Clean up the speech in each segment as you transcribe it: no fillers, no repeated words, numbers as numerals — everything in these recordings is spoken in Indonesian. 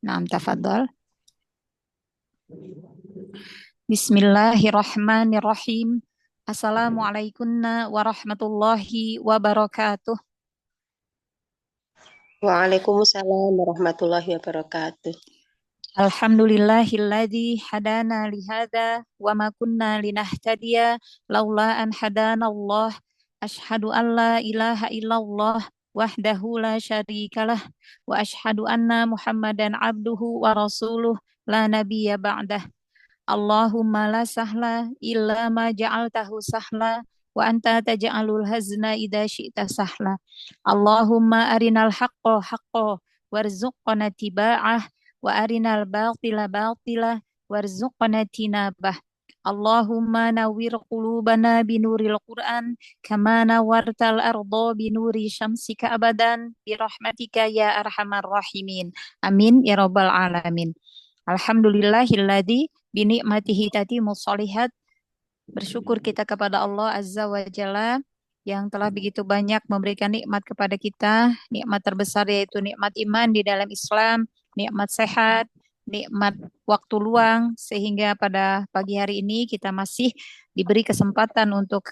Naam, tafadhol. Bismillahirrahmanirrahim. Assalamualaikum warahmatullahi wabarakatuh. Waalaikumsalam warahmatullahi wabarakatuh. Alhamdulillahilladzi hadana lihada wa ma kunna linahtadiya laula an hadanallah. Ashhadu an la ilaha illallah wahdahu la syarikalah wa ashhadu anna Muhammadan abduhu wa rasuluh la nabiyya ba'dah. Allahumma la sahla illa ma ja'altahu sahla wa anta taj'alul hazna idza syi'ta sahla. Allahumma arinal haqqa haqqa warzuqna tiba'ah wa arinal batila batila warzuqna tinabah. Allahumma nawwir qulubana binuril Qur'an kama nawwartal arda binuri syamsika abadan bi rahmatika ya arhamar rahimin. Amin ya rabbal alamin. Alhamdulillahilladzi binikmatihi tatimmus shalihat. Bersyukur kita kepada Allah Azza wa Jalla yang telah begitu banyak memberikan nikmat kepada kita. Nikmat terbesar yaitu nikmat iman di dalam Islam, nikmat sehat, nikmat waktu luang, sehingga pada pagi hari ini kita masih diberi kesempatan untuk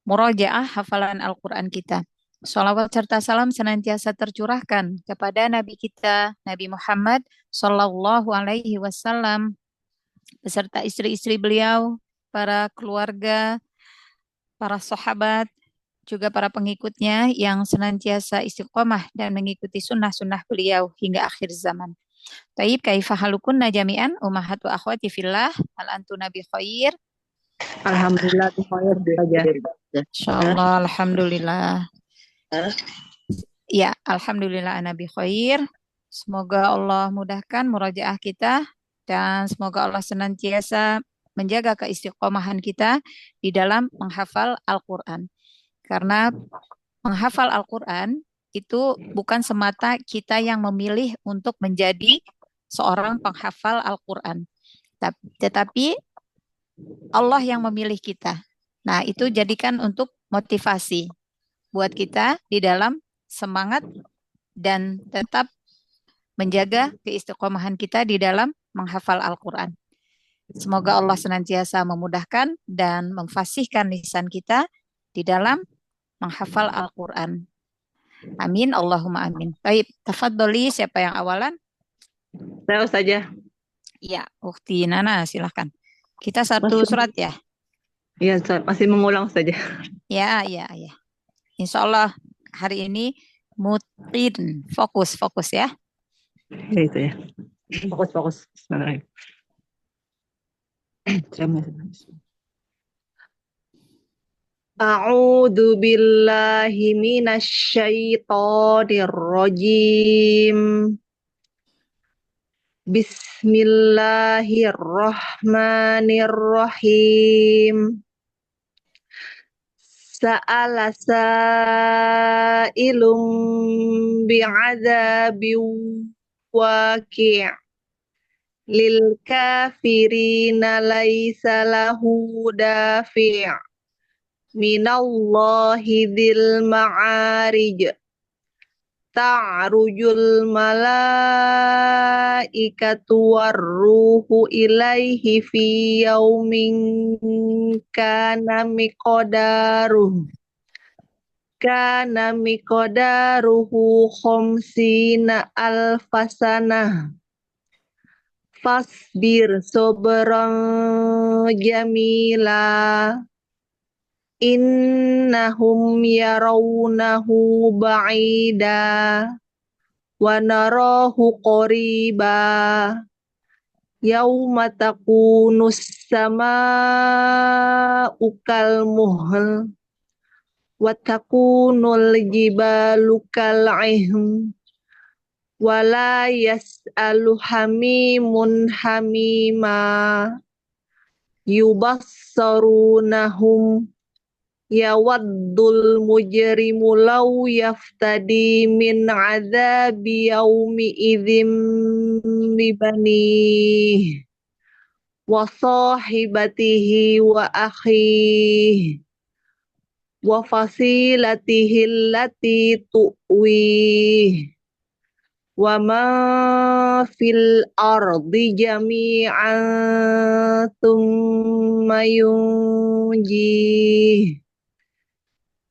murojaah hafalan Al-Quran kita. Salawat serta salam senantiasa tercurahkan kepada Nabi kita, Nabi Muhammad Sallallahu Alaihi Wasallam, beserta istri-istri beliau, para keluarga, para sahabat, juga para pengikutnya yang senantiasa istiqomah dan mengikuti sunnah-sunnah beliau hingga akhir zaman. Taib kaifa halukunna jami'an ummahat wa akhwati fillah, hal antu nabi khair. Alhamdulillah khair saja. Insyaallah alhamdulillah. Ya, alhamdulillah ana bi khair. Semoga Allah mudahkan murajaah kita dan semoga Allah senantiasa menjaga keistiqomahan kita di dalam menghafal Al-Qur'an. Karena menghafal Al-Qur'an itu bukan semata kita yang memilih untuk menjadi seorang penghafal Al-Qur'an. Tetapi Allah yang memilih kita. Nah, itu jadikan untuk motivasi buat kita di dalam semangat dan tetap menjaga keistiqomahan kita di dalam menghafal Al-Quran. Semoga Allah senantiasa memudahkan dan memfasihkan lisan kita di dalam menghafal Al-Quran. Amin, Allahumma amin. Baik, tafadholi, siapa yang awalan? Saya saja. Ya, Ukhti Nana, silahkan. Kita satu surat ya? Iya, masih mengulang saja. Ya. Insya Allah hari ini mutin, fokus ya. Ya itu ya. Fokus. Bismillahirrahmanirrahim. A'udzu billahi minasy syaithanir rajim. Bismillahirrahmanirrahim. Sa'ala sa'ilum bi'adzabin waqi' lil kafirina laisa lahu dafi' minallahi dzil ma'arij ta'rujul malaikatu warruhu ilaihi fi yaumin kana miqdaruhu khamsina alfasanah fasbir sobran jamila innahum yarawnahu ba'ida wa narahu qariba yauma takunus sama'u kal muhl wa takunul jibalu kal ihm wa la yas'alu hamimun hamima yubassarunahum yawaddul mujrimu law yaftadi min adzabi yaumi idzim bibani wa sahibatihi wa akhihi wa fasilatihi allati tu'wi wa ma fil ardi jami'an thumma yunjih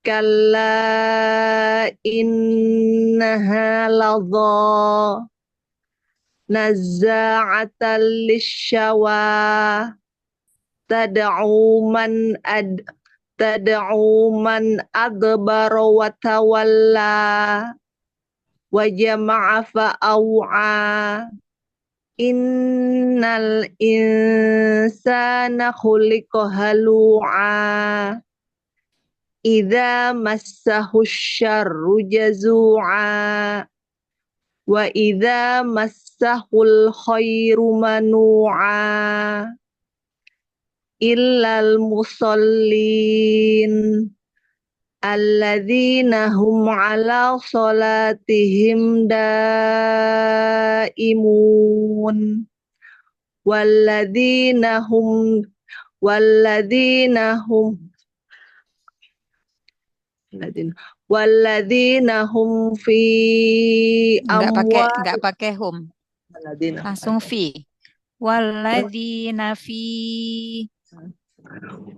kalla innaha ladha nazza'atan lisyawa tad'u man ad tad'u man adbara wa tawalla wa jama'a fa'au'a innal insana khuliqa halu'a idza massahu syarru jazu'a wa idza massahul khairu manu'a illal musallin alladzina hum ala salatihim daimun walladzina hum walladzina hum walladzina hum fi Nggak pakai hum, langsung fi. Walladzina fi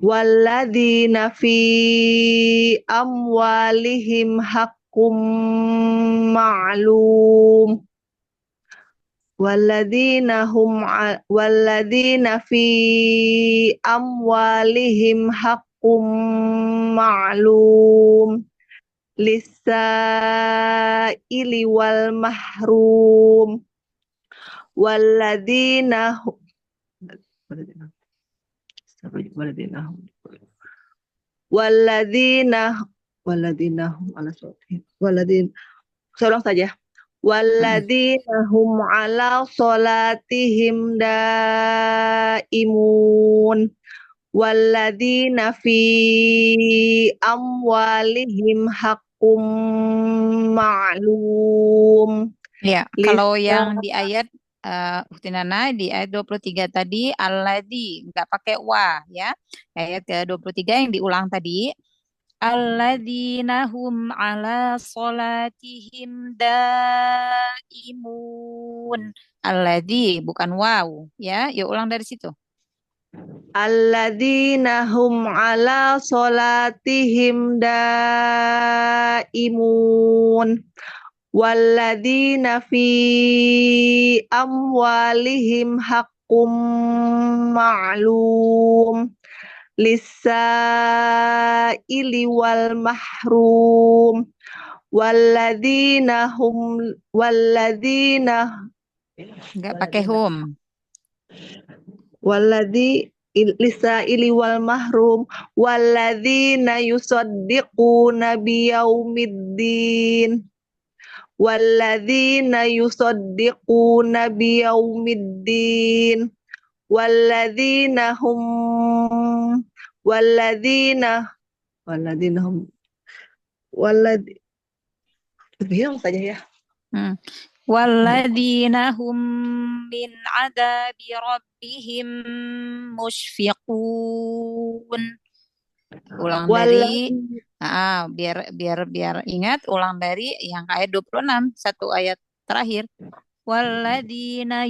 walladzina fi amwalihim haqqum ma'lum walladzina fi amwalihim haqqum ma'lum lis-sa'ili wal mahrum walladzina ala salatihim saya ulang saja walladzina hum ala salatihim daimun walladzina fi amwalihim haqqum ma'lum. Ya, kalau yang di ayat Uhtinana di ayat 23 tadi alladzi nggak pakai wa ya. Ayat ke-23 yang diulang tadi alladzina hum ala salatihim daimun. Alladzi bukan waw ya. Yuk ulang dari situ. Alladzina hum ala salatihim daimun walladzina fi amwalihim haqqum ma'lum lis-sa'ili wal mahrum walladzina Nggak pakai hum. walladzi lisa'ili wal mahrum walladzina yusaddiquna biyaumiddin walladzina yusaddiquna biyaumiddin walladzina hum bilang saja ya. Walladzina hum min adabi rabbihim musyfiqun. Ulang dari biar ingat, ulang dari yang ayat 26, satu ayat terakhir. Walladzina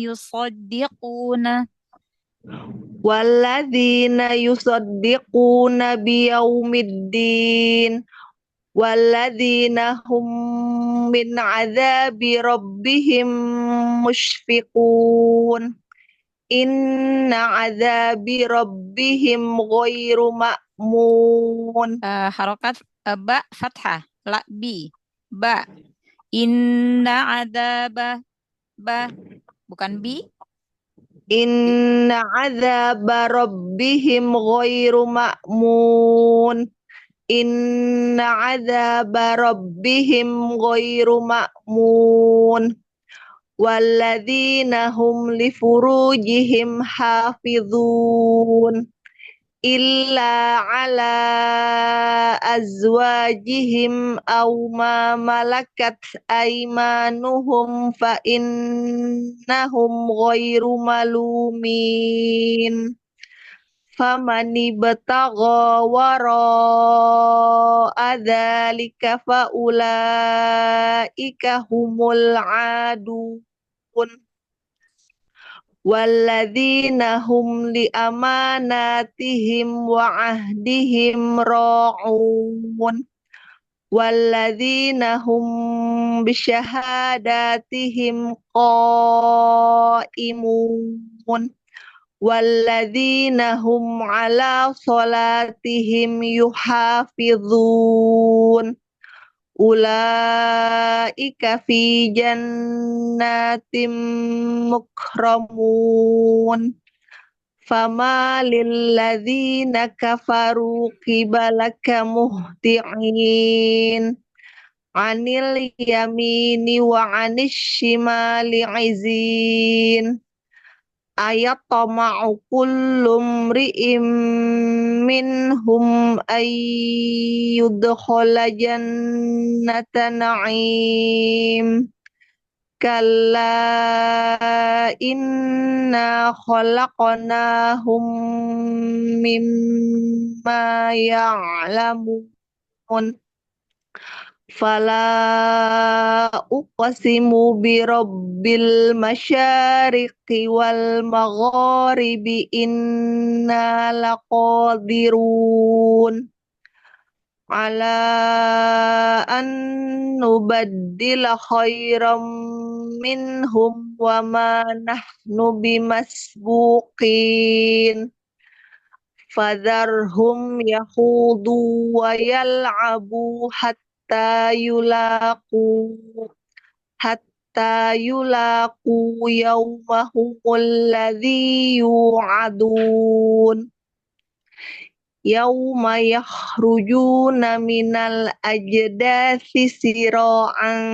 yusaddiquna biyaumiddin walladzina hum min adzabi rabbihim musyfiqun inna adzabi rabbihim ghairu ma'mun. Harokat ba fathah la bi ba inna adzaba ba bukan bi. Inna adzaba rabbihim ghairu ma'mun. Inna adzaba rabbihim ghairu ma'mun. Walladzina hum li furujihim hafizun illa ala azwajihim aw ma malakat aymanuhum fa innahum ghairu malumin. famani batagha wara'a dzalika faulaika humul adun walladzina hum li amanatihim wa ahdihim ra'un walladzina hum bisyahadatihim qaimun walladzina hum ala salatihim yuhafizun ulaika fi jannatim mukramun fama lilladzina kafaru qibalaka muhti'in anil yamini wa anis shimali izin ayat tama'u kullu mri'im minhum ayyudkhala jannata na'im kalla inna khalaqnahum mimma ya'lamun fala uqsimu birabbil masyariqi wal magharibi inna laqadirun ala an nubaddila khairam minhum wa ma nahnu bimasbuqin fadharhum yahudu wa yal'abu hatta yulaqu yawmahumul ladzi yu'adun yawma yakhrujuna minal ajdasi sira'an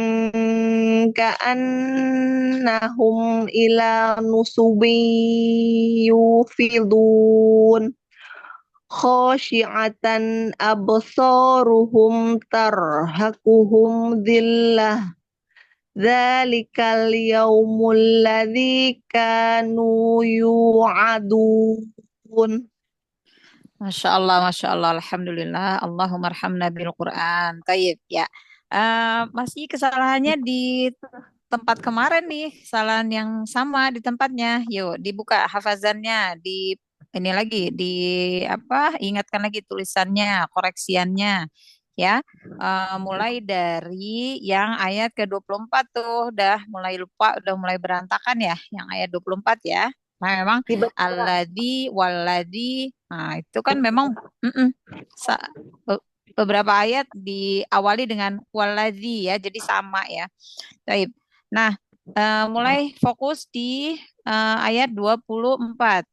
ka'annahum ila nusubin yufidun khashi'atan absaruhum tarhaquhum dhillah dzalikal yaumul ladzi kanu yu'adun. Masya Allah, Alhamdulillah, Allahumma arhamna bil Quran. Taib, ya. Masih kesalahannya di tempat kemarin nih, kesalahan yang sama di tempatnya. Yuk, dibuka hafazannya, di ini lagi, di apa? Ingatkan lagi tulisannya, koreksiannya, ya. Mulai dari yang ayat ke-24 tuh, udah mulai lupa, udah mulai berantakan ya, yang ayat 24 ya. Nah, memang Tiba-tiba alladzi walladzi. Nah, itu kan memang mm-mm, sa- beberapa ayat diawali dengan walladzi ya, jadi sama ya. Baik. Nah, mulai fokus di ayat 24.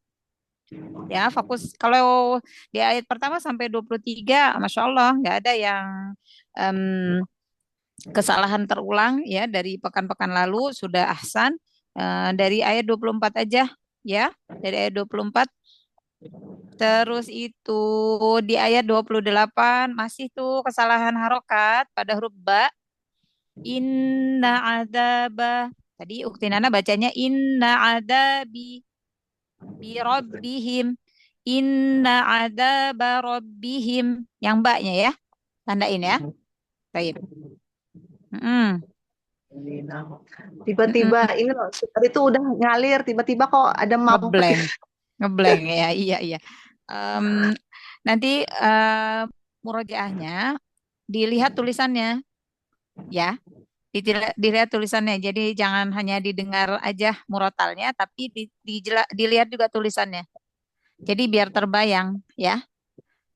Ya, fokus kalau di ayat pertama sampai 23, Masya Allah, nggak ada yang em, kesalahan terulang ya dari pekan-pekan lalu sudah ahsan. Dari ayat 24 aja ya, dari ayat 24. Terus itu di ayat 28 masih tuh kesalahan harokat pada huruf ba. Inna adaba. Tadi Uktinana bacanya inna adabi bi rabbihim. Inna adaba rabbihim. Yang mbaknya ya. Tandain ya. Baik. Mm-mm. tiba-tiba Mm-mm. ini loh, tadi tuh udah ngalir, tiba-tiba kok ada mampet. Ngeblank. Ngeblank ya. Iya, iya. Em, nanti murojaahnya dilihat tulisannya ya. Dilihat tulisannya. Jadi jangan hanya didengar aja murotalnya, tapi dilihat juga tulisannya. Jadi biar terbayang ya.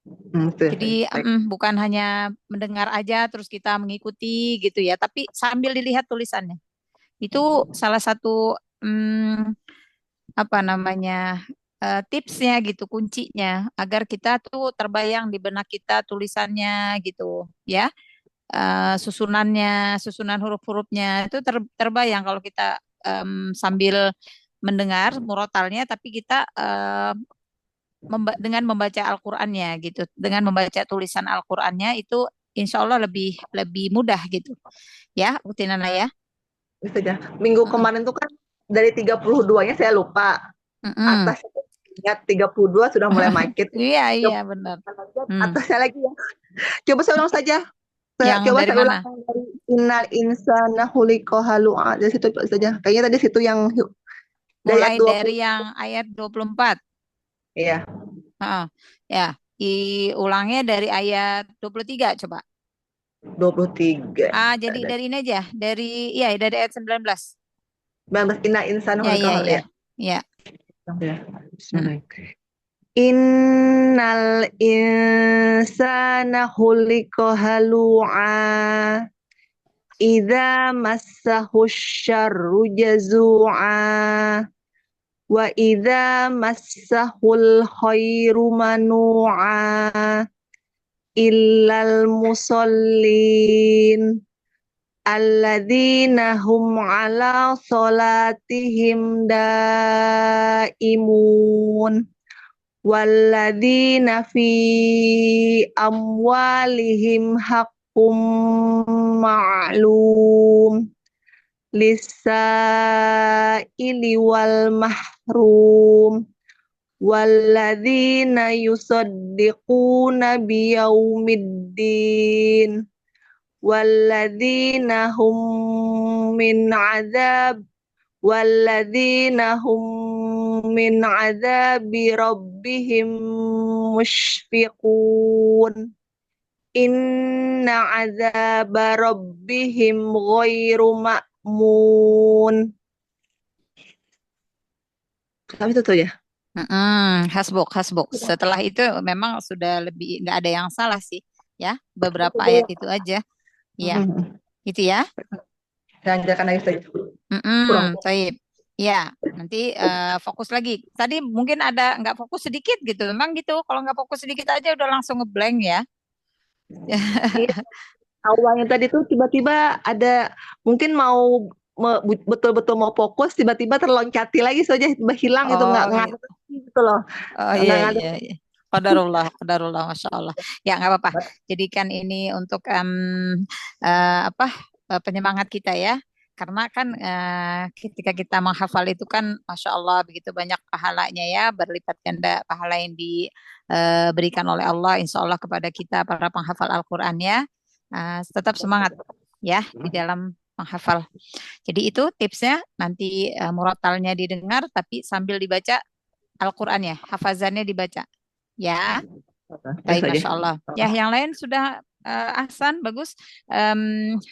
Tuh, Jadi baik. bukan hanya mendengar aja terus kita mengikuti gitu ya, tapi sambil dilihat tulisannya. Itu salah satu mm, apa namanya tipsnya gitu, kuncinya agar kita tuh terbayang di benak kita tulisannya gitu ya. Susunannya, susunan huruf-hurufnya itu terbayang kalau kita sambil mendengar murotalnya, tapi kita dengan membaca Al-Qur'annya gitu, dengan membaca tulisan Al-Qur'annya itu insya Allah lebih lebih mudah gitu, ya, Utinana ya. Bisa aja. Minggu Mm-mm. kemarin tuh kan dari 32-nya saya lupa. Mm-mm. Atas ingat 32 sudah mulai macet. Iya, Coba benar. atasnya lagi ya. Coba saya ulang saja. Yang Coba dari saya ulang mana? dari innal insana khuliqa halu'a. Dari situ saja. Kayaknya tadi situ yang dari ayat Mulai 20. dari yang ayat 24. Iya, Heeh. Ya, diulangnya dari ayat 23 coba. 23. Jadi dari ini aja, dari ayat 19. 19 innal insana Ya, khuliqa ya, halu'a. ya. Ya. Ya. Ya. Mm. Bismillahirrahmanirrahim. Innal insana khuliqa halu'a. Idza massahu syarru jazu'a. Wa idza massahul khairu manu'a. Illal musallin. Alladzina hum ala salatihim daimun. Walladzina fi amwalihim haqqum ma'lum lisaili wal mahrum. Walladzina yusaddiquna biyaumiddin. Walladzina hum min azab Walladzina hum min azabi rabbihim mushfiqun. Inna azaba rabbihim ghairu ma'mun. Tapi itu tuh ya. Hasbuk. Setelah itu memang sudah lebih nggak ada yang salah sih, ya. Beberapa ayat itu aja, ya. Itu ya. Jangan lagi saja. Kurang. Taib. Ya, nanti fokus lagi. Tadi mungkin ada nggak fokus sedikit gitu. Memang gitu. Kalau nggak fokus sedikit aja udah langsung ngeblank ya. Iya, awalnya tadi tuh tiba-tiba ada mungkin mau betul-betul mau fokus tiba-tiba terloncati lagi saja tiba hilang itu nggak Oh, iya. ngerti gitu loh. Oh, Nggak iya, ngerti. iya. Qadarullah, Masya Allah. Ya, nggak apa-apa. Jadikan ini untuk apa penyemangat kita ya. Karena kan ketika kita menghafal itu kan, Masya Allah, begitu banyak pahalanya ya, berlipat ganda pahala yang diberikan oleh Allah, Insya Allah kepada kita para penghafal Al-Quran ya. Tetap semangat ya di dalam menghafal. Jadi itu tipsnya, nanti murotalnya didengar tapi sambil dibaca Al-Quran ya, hafazannya dibaca. Ya, baik, saja. Masya Allah. Ya, yang lain sudah ahsan, bagus.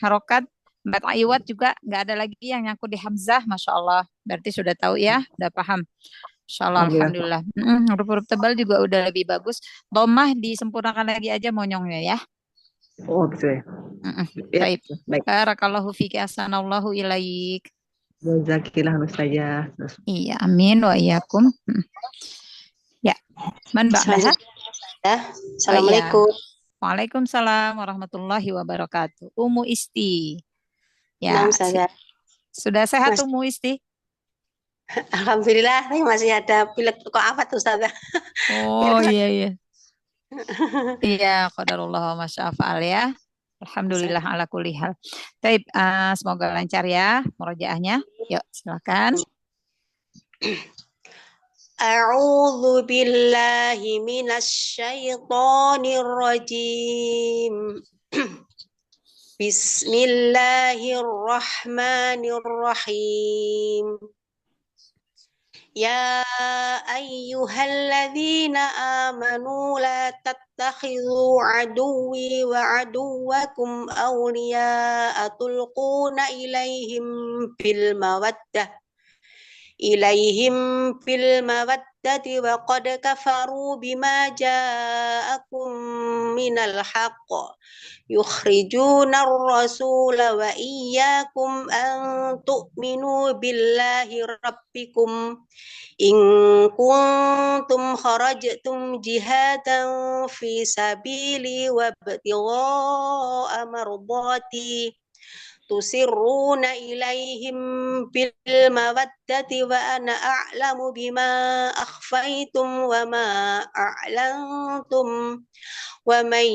Harokat, Mbak Aywat juga nggak ada lagi yang nyangkut di Hamzah, Masya Allah. Berarti sudah tahu ya, udah paham. Masya Allah, Alhamdulillah. Huruf-huruf tebal juga udah lebih bagus. Domah disempurnakan lagi aja monyongnya ya. Oh, gitu ya. Ya, Baik. baik. Barakallahu fiki asanallahu ilaik. Jazakillah saja. Iya, amin wa iyyakum. Ya, Mbak Daha. Assalamualaikum. Waalaikumsalam warahmatullahi wabarakatuh. Umu Isti. Nah, Ya, Ustazah. sudah sehat Mas- Umu Isti? Alhamdulillah, tapi masih ada pilek kok apa tuh Ustazah? Oh, iya. Iya, qadarullah wa masyafa'al ya. Alhamdulillah ala kulli hal. Baik, semoga lancar ya murojaahnya. Yuk, silakan. A'udzu billahi minasyaitonir rajim. Bismillahirrahmanirrahim. Ya ayyuhalladzina amanu la tattakhidhu aduwwi wa aduwwakum awliya'a tulquna ilaihim fil mawaddati wa qad kafaru bima ja'akum minal haqq yukhrijuna ar-rasula wa iyyakum an tu'minu billahi rabbikum in kuntum kharajtum jihadan fi sabili wa ibtigha'a mardati tusirruna ilaihim bil mawaddati wa ana a'lamu bima akhfaytum wa ma a'lantum ومن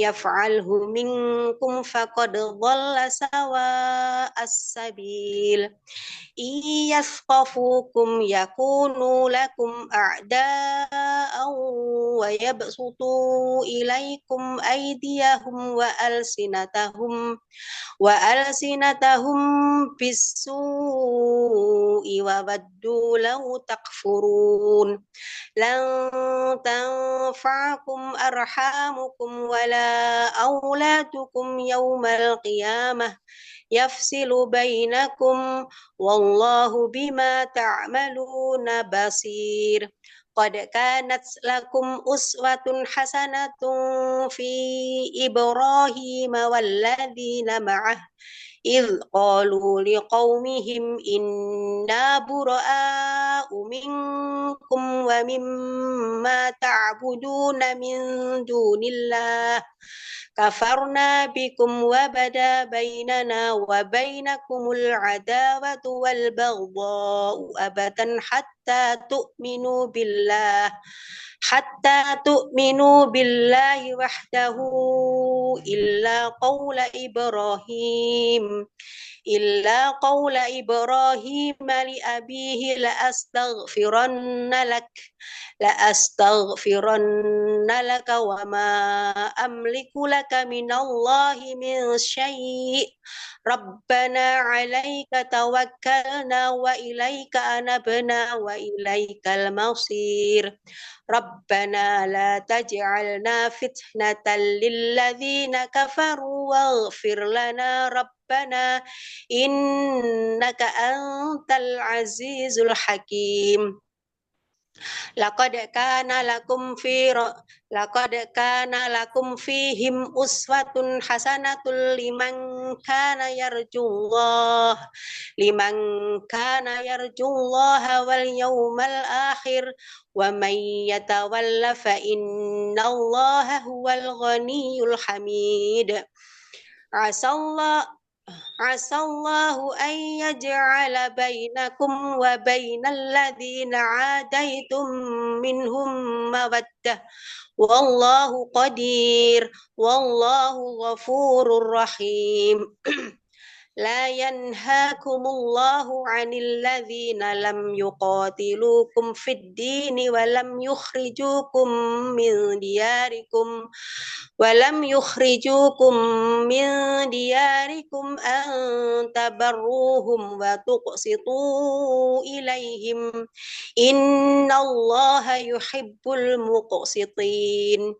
يفعله منكم فقد ضل سواء السبيل إن يثقفوكم يكونوا لكم أعداء ويبسطوا إليكم أيديهم وألسنتهم بالسوء وودوا لو تكفرون لن تنفعكم أرحامكم ولا أولادكم يوم القيامة يفصل بينكم والله بما تعملون بصير قد كانت لكم أسوة حسنة في إبراهيم والذين معه إذ قالوا لقومهم إنا براء منكم ومما تعبدون من دون الله كفرنا بكم وبدا بيننا وبينكم العداوة والبغضاء أبدا حتى تؤمنوا بالله وحده إلا قول إبراهيم لأبيه لأستغفرن لك وما أملك لك من الله من شيء ربنا عليك توكلنا وإليك أنبنا وإليك المصير ربنا لا تجعلنا فتنة للذين كفروا واغفر لنا ربنا إنك أنت العزيز الحكيم لقد كان لكم فيهم أسوة حسنة لمن كان يرجو الله واليوم الآخر ومن يتول فإن الله هو الغني الحميد عسى الله أن يجعل بينكم وبين الذين عاديتم منهم مودة والله قدير والله غفور رحيم لا ينهاكم الله عن الذين لم يقاتلوكم في الدين ولم يخرجوكم من دياركم أن تبروهم وتقسطوا إليهم إن الله يحب المقسطين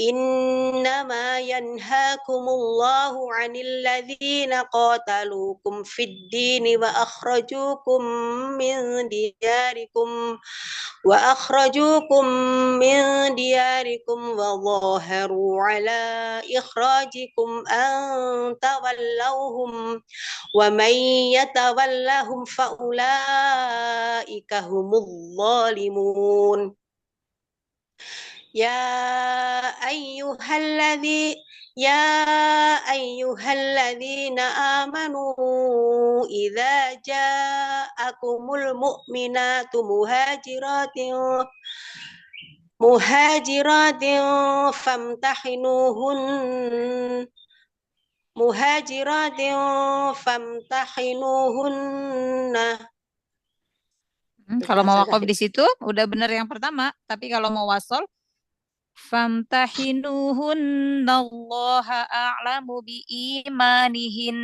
إنما ينهاكم الله عن الذين قاتلوكم في الدين وأخرجوكم من دياركم وظاهروا على إخراجكم أن تولوهم ومن يتولهم فأولئك هم الظالمون يا أيها الذين آمنوا إذا جاءكم المؤمنات مهاجرات فامتحنوهن. Kalau mau wakaf di situ udah benar yang pertama, tapi kalau mau wasol famtahinuhunnallaha a'lamu biimanihin.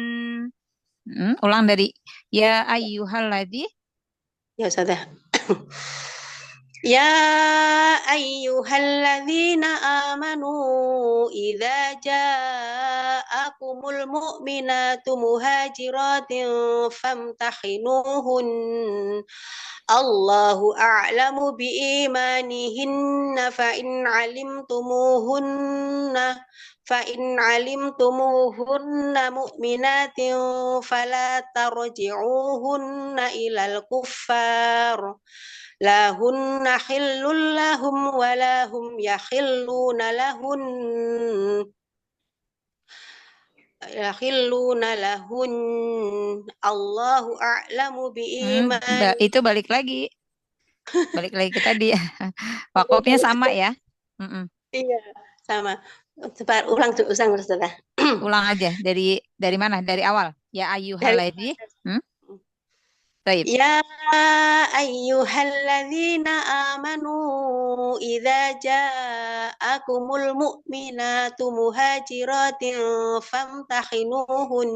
Ulang dari ya ayyuhalladzi. Ya Ustazah. يا أيها الذين آمنوا إذا جاءكم المؤمنات مهاجرات فامتحنوهن الله أعلم بإيمانهن فإن علمتموهن مؤمنات فلا ترجعوهن إلى الكفار لا هن حل لهم ولا هم يحلون لهن الله أعلم بإيمان. Itu balik lagi ke tadi. Wakafnya sama ya. Iya, sama. Coba ulang dulu, Ustazah. Ulang aja dari mana? Dari awal. Ya Dari ayyuhalladzina. Baik. Ya ayyuhalladzina amanu idza ja'akumul mu'minatu muhajiratin famtahinuhun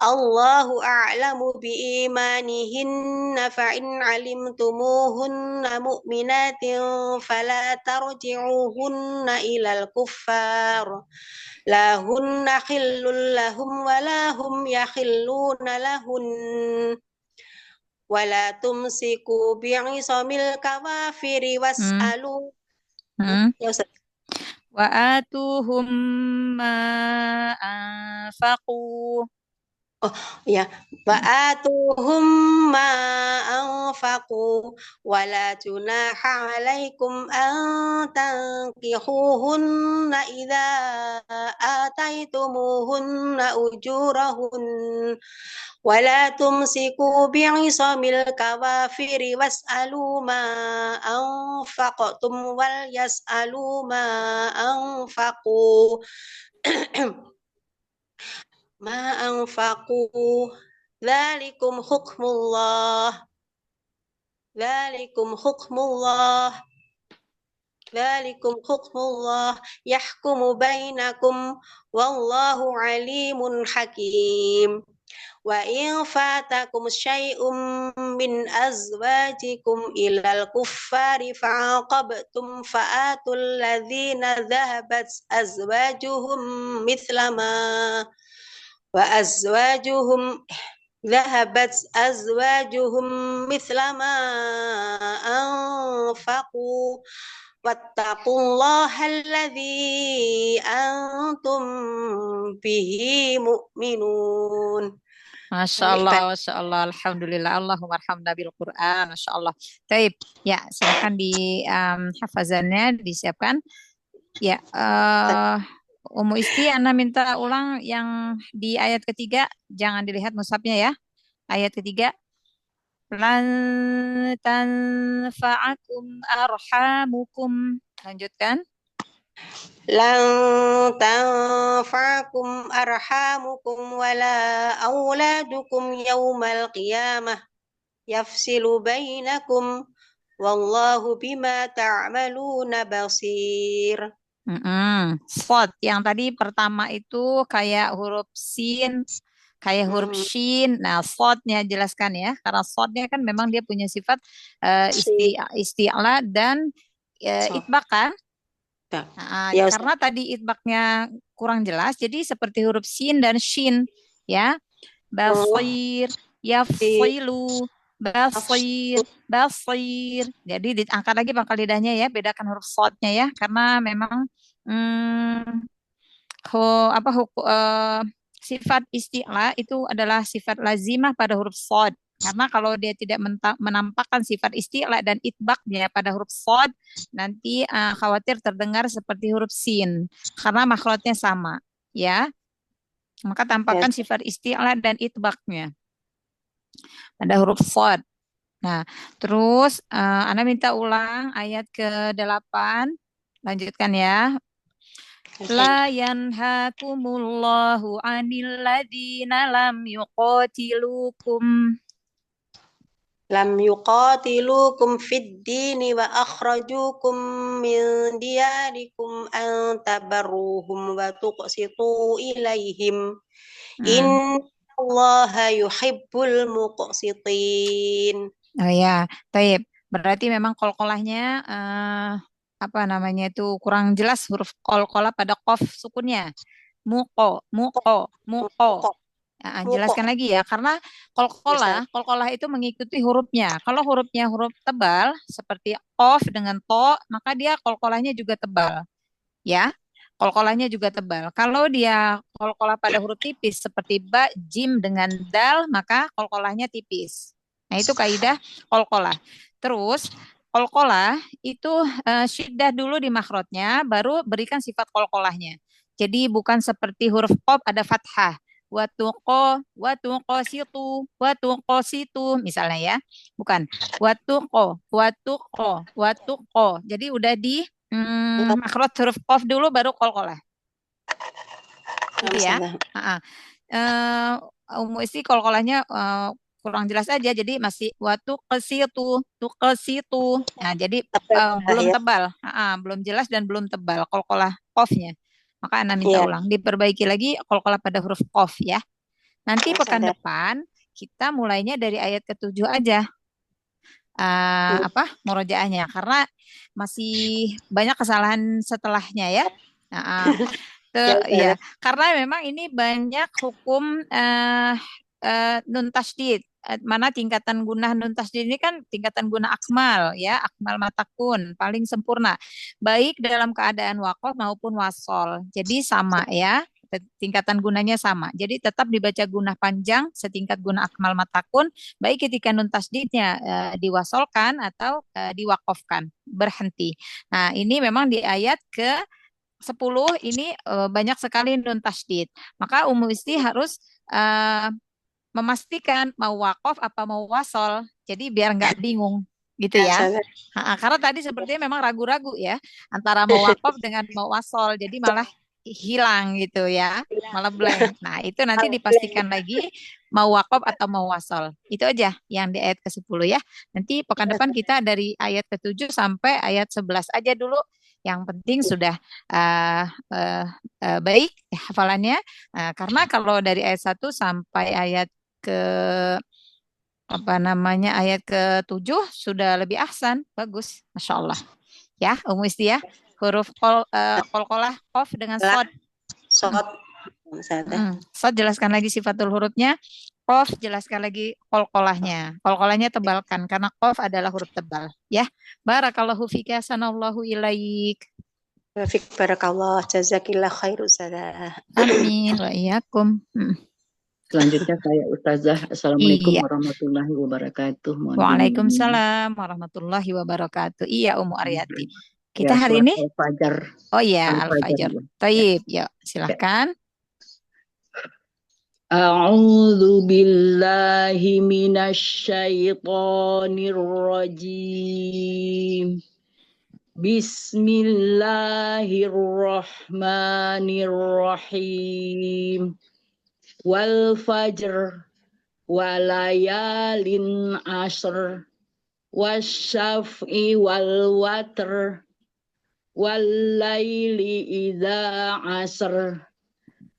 Allahu a'lamu biimanihinna fa'in alimtumuhunna mu'minatin fala tarji'uhunna ilal kuffar la hunna khillul lahum wa la hum yakhilluna lahun wala tumsiku bi'isamil kawafiri was'alu ya Ustaz. Wa atuhum ma anfaqu. Ya, wa atuhum ma anfaqu wala junaha alaikum an tankihuhunna idza ataitumuhunna ujurahun wala tumsiku bi'isamil kawafiri was'alu ma anfaqtum wal yas'alu ma anfaqu ma anfaqu dzalikum hukmullah dzalikum hukmullah dzalikum hukmullah yahkumu bainakum wallahu alimun hakim wa in fatakum syai'um min azwajikum ilal kuffari fa'aqabtum fa'atul ladzina dhahabat azwajuhum mithlama wa azwajuhum ذهبت أزواجهم مثل ما أنفقوا واتقوا الله الذي أنتم به مؤمنون. Masya Allah, Alhamdulillah, Allahumma arhamna bil Quran, Masya Allah. Baik, ya silakan di hafazannya disiapkan. Ya, Umu Isti, Ana minta ulang yang di ayat ketiga, jangan dilihat mushafnya ya. Ayat ketiga, lan tanfa'akum arhamukum. Lanjutkan. Lan tanfa'akum arhamukum wala auladukum yaumal qiyamah yafsilu bainakum wallahu bima ta'maluna basir. Sod yang tadi pertama itu kayak huruf sin, kayak huruf shin. Nah, sodnya jelaskan ya, karena sodnya kan memang dia punya sifat isti'la dan itbaq kan. Nah, Ya, karena tadi itbaqnya kurang jelas, jadi seperti huruf sin dan shin ya. Basir, yafsilu, basir. Jadi diangkat lagi pangkal lidahnya ya, bedakan huruf sodnya ya, karena memang sifat isti'la itu adalah sifat lazimah pada huruf sod. Karena kalau dia tidak menampakkan sifat isti'la dan itbaqnya pada huruf sod, nanti khawatir terdengar seperti huruf sin, karena makhrajnya sama ya. Maka tampakkan sifat isti'la dan itbaqnya pada huruf sod. Nah, terus Ana minta ulang ayat ke-8. Lanjutkan ya. La yanhakumullahu 'anil ladzina lam yuqatilukum fid dini wa akhrajukum min diyarikum an tabarruhum wa tuqsitu ilaihim innallaha yuhibbul muqsitin. Oh ya, baik. Berarti memang qalqalahnya apa namanya itu kurang jelas huruf qalqalah pada qaf sukunnya. Muqo. Jelaskan lagi ya, karena qalqalah itu mengikuti hurufnya. Kalau hurufnya huruf tebal seperti qaf dengan to, maka dia qalqalahnya juga tebal. Ya, qalqalahnya juga tebal. Kalau dia qalqalah pada huruf tipis seperti ba, jim dengan dal, maka qalqalahnya tipis. Nah, itu kaidah qalqalah. Terus qalqalah itu syiddah dulu di makhrajnya, baru berikan sifat qalqalahnya. Jadi bukan seperti huruf qaf ada fathah. Watuqositu misalnya ya. Bukan. Watuqo. Jadi udah Makhraj huruf qaf dulu baru qalqalah. Gitu ya. Ustazah. Ummu Isti qalqalahnya kurang jelas aja, jadi masih waktu kesitu. Nah, jadi belum Ya. tebal, belum jelas dan belum tebal qalqalah qafnya. Maka Ana minta Iya. ulang, diperbaiki lagi qalqalah pada huruf qaf ya. Nanti pekan Ustazah. depan kita mulainya dari ayat ke-7 aja. Murojaahnya, karena masih banyak kesalahan setelahnya ya. Ya, karena memang ini banyak hukum nun tasydid. Mana tingkatan gunah nun tasydid ini kan tingkatan gunah akmal ya, akmal matakun paling sempurna, baik dalam keadaan waqaf maupun wasol. Jadi sama ya, tingkatan gunanya sama. Jadi tetap dibaca gunah panjang setingkat gunah akmal matakun, baik ketika nun tasydidnya diwasolkan atau diwakofkan, berhenti. Nah, ini memang di ayat ke 10 ini banyak sekali nun tasydid. Maka Ummu Isti harus memastikan mau wakof apa mau wasol. Jadi biar nggak bingung gitu ya. Karena tadi sepertinya memang ragu-ragu ya antara mau wakof dengan mau wasol. Jadi malah hilang gitu ya, malah blank. Nah, itu nanti dipastikan lagi mau wakof atau mau wasol. Itu aja yang di ayat ke-10 ya. Nanti pekan depan kita dari ayat ke-7 sampai ayat 11 aja dulu. Yang penting sudah baik hafalannya. Karena kalau dari ayat 1 sampai ayat ke ayat ke-7 sudah lebih ahsan, bagus, Masya Allah. Ya, Ummu Isti ya. Huruf qalqalah qaf dengan shad. Shad jelaskan lagi sifatul hurufnya. Qaf jelaskan lagi qalqalahnya. Qalqalahnya tebalkan karena qaf adalah huruf tebal, ya. Barakallahu fika, sanallahu ilaik. Wafik barakallah, jazakillah khair Ustazah. Amin wa iyyakum. Selanjutnya saya Ustazah. Assalamualaikum warahmatullahi wabarakatuh. Waalaikumsalam warahmatullahi wabarakatuh. Iya, Ummu Aryati. Kita Ya, hari ini Al-Fajr. Oh iya, Al-Fajr. Taib, yuk silahkan. A'udzu billahi minasyaitonir rajim. Bismillahirrahmanirrahim. Wal fajr walayalin ashr wasyaf'i wal watr wal laili idza asr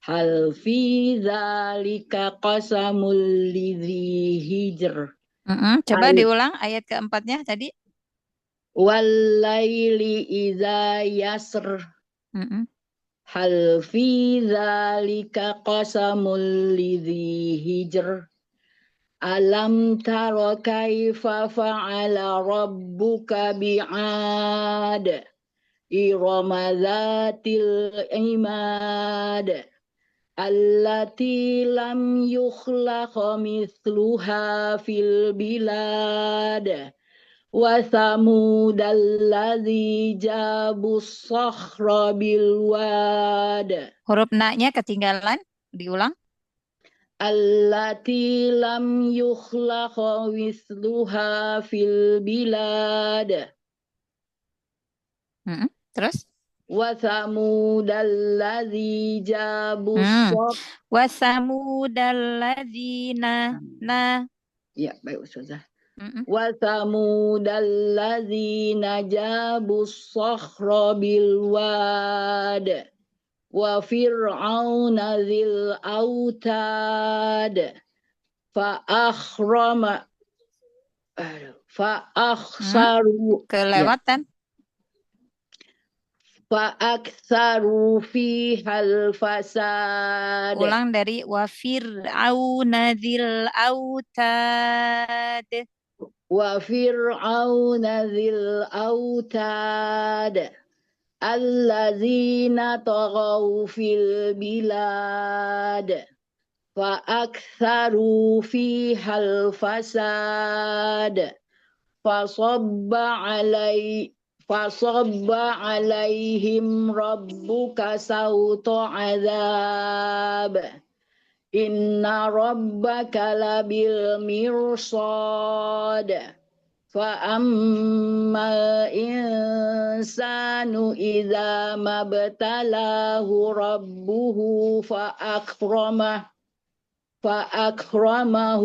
hal fi dzalika qasamul lidzi hijr. Coba diulang ayat keempatnya tadi. Wal laili idza yasr. Hal fi dzalika qasamul lidzi hijr. Alam tara kaifa fa'ala rabbuka bi'ad. Irama dzatil imad. Allati lam yukhlaq mithluha fil bilad. Wa thamud alladzi jabus sakhra bil wad. Huruf na-nya ketinggalan, diulang. Allati lam yukhlaq mithluha fil bilad. Terus? Wa thamud alladzi jabus Wa thamud alladzina Ya, baik Ustazah. Wa thamud alladzina jabus sakhra bil wad. Wa fir'auna dzil autad. Fa akhsaru kelewatan. Fa aktsaru fihal fasad. Ulang dari wa fir'auna dzil autad. Wa fir'auna dzil autad. Alladzina taghaw fil bilad. Fa aktsaru fihal fasad. Fasabba alaihim rabbuka sawta azab. Inna rabbaka labil mirsad. فأما الإنسان إذا ما ابتلاه ربه فأكرمه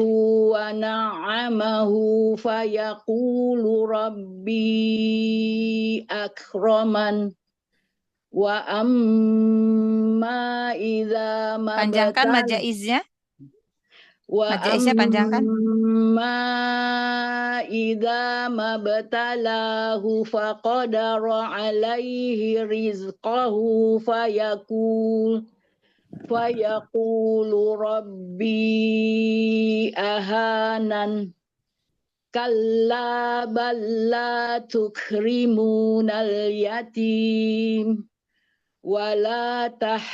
ونعمه فيقول ربي أكرمن وأما إذا ما Panjangkan ابتلاه majaiznya. Majaiznya panjangkan. وأما إذا ما ابتلاه فقدر عليه رزقه فيقول ربي أهانن كلا بل لا تكرمون اليتيم ولا تحاضون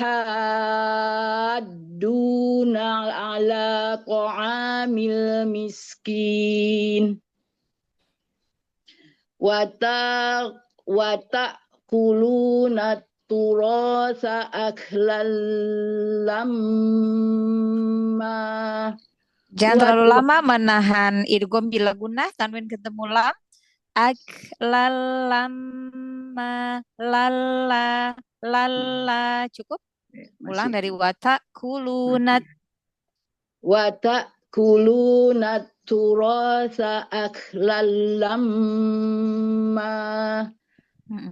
على طعام المسكين وتأكلون التراث أكلا لما Jangan terlalu lama menahan idgham bila gunnah, tanwin ketemu lam. Aklalama lalla lalla. Cukup? Ulang dari watakulunat. وتأكلون التراث أكلا لما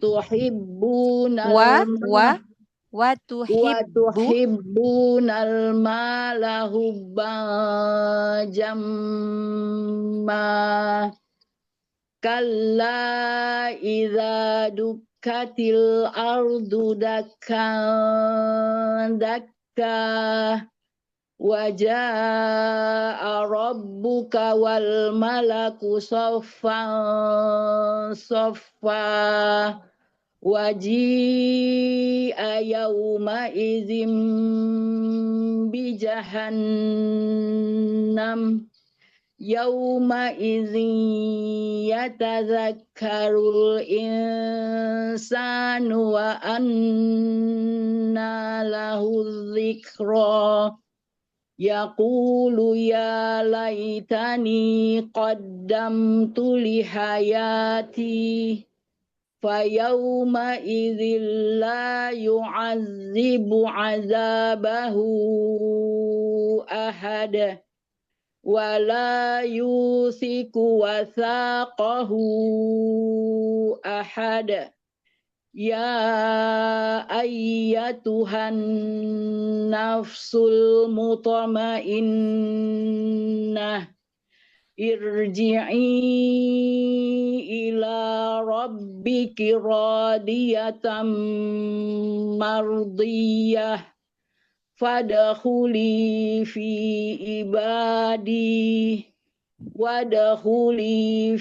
تحبون وتحبون المال حبا جما كلا إذا دكت الأرض دكا دكا وجاء ربك والملك صفا صفا وجيء يومئذ بجهنم يومئذ يتذكر الإنسان وأنى له الذكرى يقول يا ليتني قدمت لحياتي فيومئذ لا يعذب عذابه أحد ولا يوثق وثاقه أحد يا أيتها النفس المطمئنة ارجعي إلى ربك راضية مرضية فادخلي في عبادي وادخلي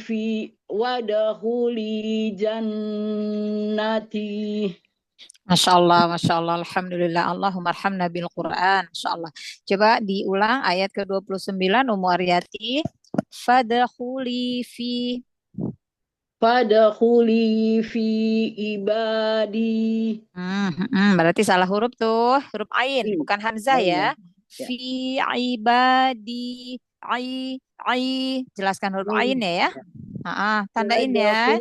جنتي. Masya Allah, Alhamdulillah, Allahumma arhamna bil Quran, Masya Allah. Coba diulang ayat ke-29, Ummu Aryati. Fadkhuli fi ibadi. Berarti salah huruf tuh, huruf ain, bukan hamzah ya. Fi ibadi, jelaskan huruf ain ya. Tandain ya.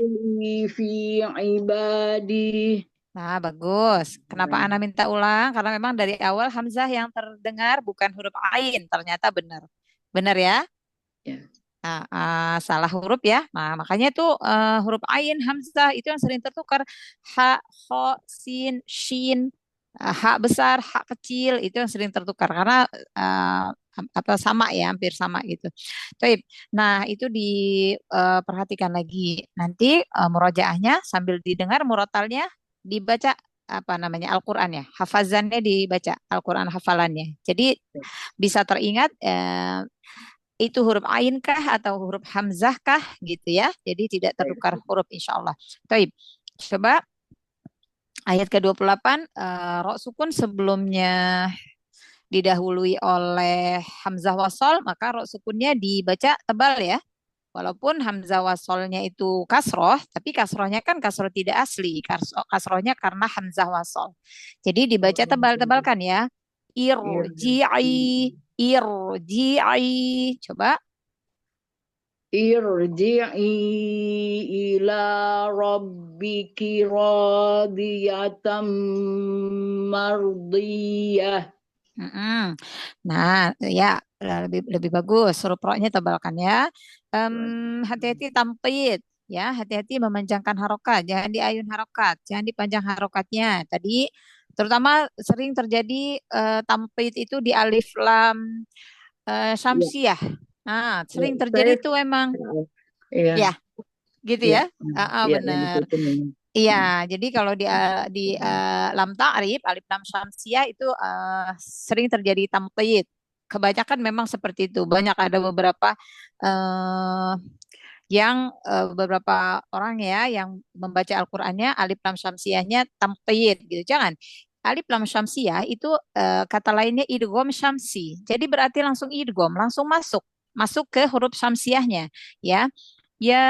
Fi ibadi. Nah, bagus. Kenapa Ana minta ulang? Karena memang dari awal hamzah yang terdengar bukan huruf ain. Ternyata benar. Benar ya? Ya. Nah, salah huruf ya. Nah, makanya itu huruf ain, hamzah itu yang sering tertukar. Ha, kho, sin, shin. Ha besar, ha kecil itu yang sering tertukar karena apa sama ya, hampir sama gitu. Baik. Nah, itu diperhatikan lagi. Nanti murojaahnya sambil didengar murotalnya dibaca apa namanya Al-Qur'an ya. Hafazannya dibaca Al-Qur'an hafalannya. Jadi bisa teringat itu huruf ain kah atau huruf hamzah kah gitu ya. Jadi tidak tertukar huruf insyaallah. Baik. Coba ayat ke-28 ro sukun sebelumnya didahului oleh hamzah wasol, maka ro sukunnya dibaca tebal ya. Walaupun hamzah wasolnya itu kasroh, tapi kasrohnya kan kasroh tidak asli. Kasrohnya karena hamzah wasol. Jadi dibaca tebal-tebalkan ya. Irji'i. Coba. irji'i ila rabbiki radiyatan mardiyah. Mm-mm. Nah, ya lebih lebih bagus. Huruf ro-nya tebalkan ya. Hati-hati tampit, ya. Hati-hati memanjangkan harokat. Jangan diayun harokat. Jangan dipanjang harokatnya. Tadi, terutama sering terjadi tampit itu di alif lam Ya, syamsiah. Nah, ya, sering saya terjadi tuh emang. ya, Ya, gitu ya, ya. ya, yang Benar. itu memang. Iya, jadi kalau di lam ta'rif, alif lam syamsiah itu sering terjadi tamqid. Kebanyakan memang seperti itu. Banyak ada beberapa eh, beberapa orang ya yang membaca Al-Qur'annya alif lam syamsiahnya tamqid gitu. Jangan. Alif lam syamsiah itu kata lainnya idgham syamsi. Jadi berarti langsung idgham, langsung masuk, masuk ke huruf syamsiahnya, ya. Ya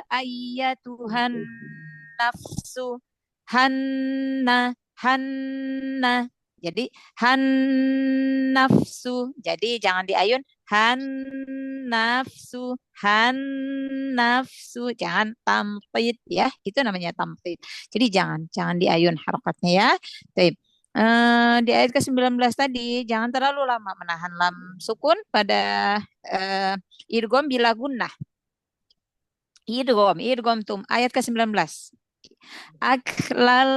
ayyatuhan nafsu hanna hanna. Jadi han nafsu. Jadi jangan diayun han nafsu han nafsu. Jangan tampit ya. Itu namanya tampit. Jadi jangan jangan diayun harokatnya ya. Baik. Di ayat ke-19 tadi jangan terlalu lama menahan lam sukun pada idgham bila gunnah. Idgham tum ayat ke-19.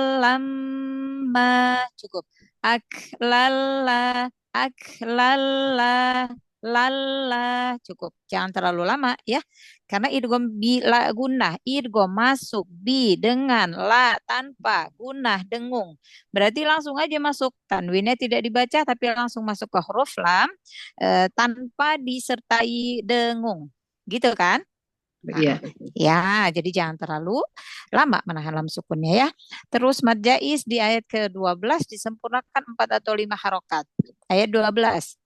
Aklalama cukup. Aklala aklala lala cukup. Jangan terlalu lama ya. Karena idgham bila gunnah, idgham masuk bi dengan la tanpa gunnah dengung. Berarti langsung aja masuk. Tanwinnya tidak dibaca tapi langsung masuk ke huruf lam tanpa disertai dengung. Gitu kan? Ya, Ya, jadi jangan terlalu lama menahan lam sukunnya ya. Terus mad jaiz di ayat ke-12 disempurnakan 4 atau 5 harokat. Ayat 12.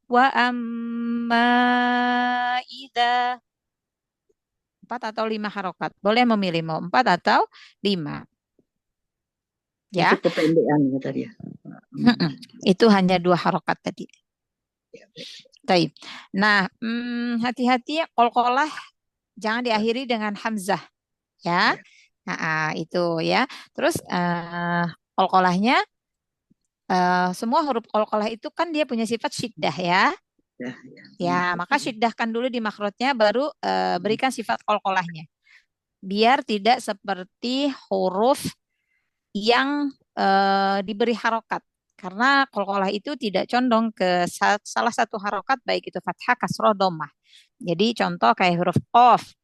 Wa amma idza 4 atau 5 harokat. Boleh memilih mau 4 atau 5. Ya. untuk kependekan tadi ya. Itu hanya 2 harokat tadi. Ya, baik. Baik. Nah, hati-hati qalqalah jangan diakhiri dengan hamzah ya. Ya. Nah, itu ya. Terus qalqalahnya semua huruf qalqalah itu kan dia punya sifat syiddah ya. Ya, Ya, maka syiddahkan dulu di makrotnya baru berikan sifat qalqalahnya. Biar tidak seperti huruf yang diberi harokat. Karena qalqalah itu tidak condong ke salah satu harokat baik itu fathah, kasroh, dhammah. Jadi contoh kayak huruf qaf,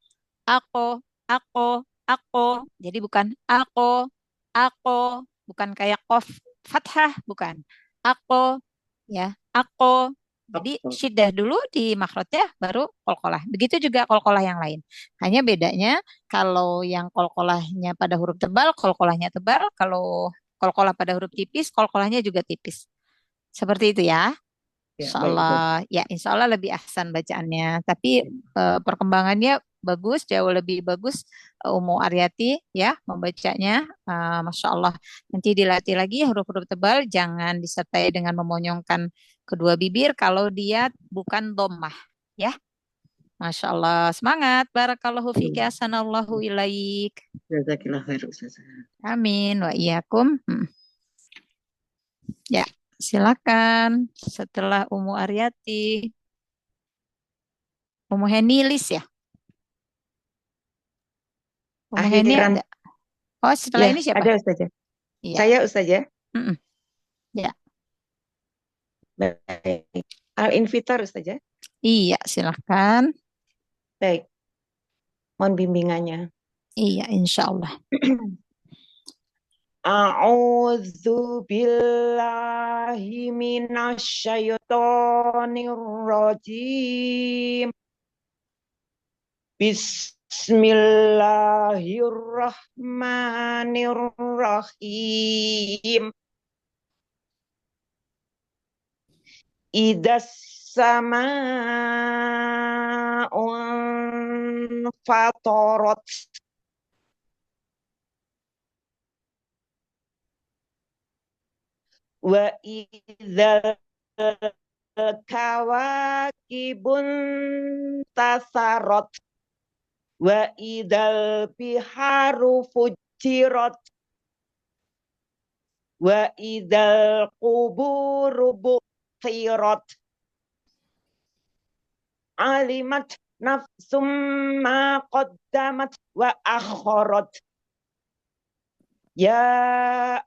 aku. Jadi bukan aku, bukan kayak qaf fathah, bukan. Aku, ya, aku. Jadi syiddah dulu di makhrajnya baru qalqalah. Begitu juga qalqalah yang lain. Hanya bedanya kalau yang qalqalahnya pada huruf tebal, qalqalahnya tebal. Kalau qalqalah pada huruf tipis, qalqalahnya juga tipis. Seperti itu ya. Ya, Insya baik, Allah, ya insya Allah lebih ahsan bacaannya. Tapi perkembangannya bagus, jauh lebih bagus Umu Aryati ya membacanya. Masya Allah. Nanti dilatih lagi huruf-huruf tebal, jangan disertai dengan memonyongkan kedua bibir kalau dia bukan dhammah ya. Masya Allah. Semangat. Barakallahu fiki hasanallahu ilaik. Jazakillah khair Ustazah. Amin. Wa iyyakum. Ya. Silakan setelah Umu Aryati. Umu Henilis ya? Umu Heni Akhiran. ada? Oh, setelah Ya, ini siapa? ada Ustazah. Iya. Saya Ustazah. Mm-mm. Ya. Baik. Al-Infitar Ustazah. Iya, silakan. Baik. Mohon bimbingannya. Iya, insya Allah. A'udzu billahi minasyaitonir rajim. Bismillahirrahmanirrahim. Idas sama'un fatorat. Wa idzal kawakibun tasarot wa idal biharu fujirat wa idal quburu bu'thirat alimat nafsum ma qaddamat wa akharat ya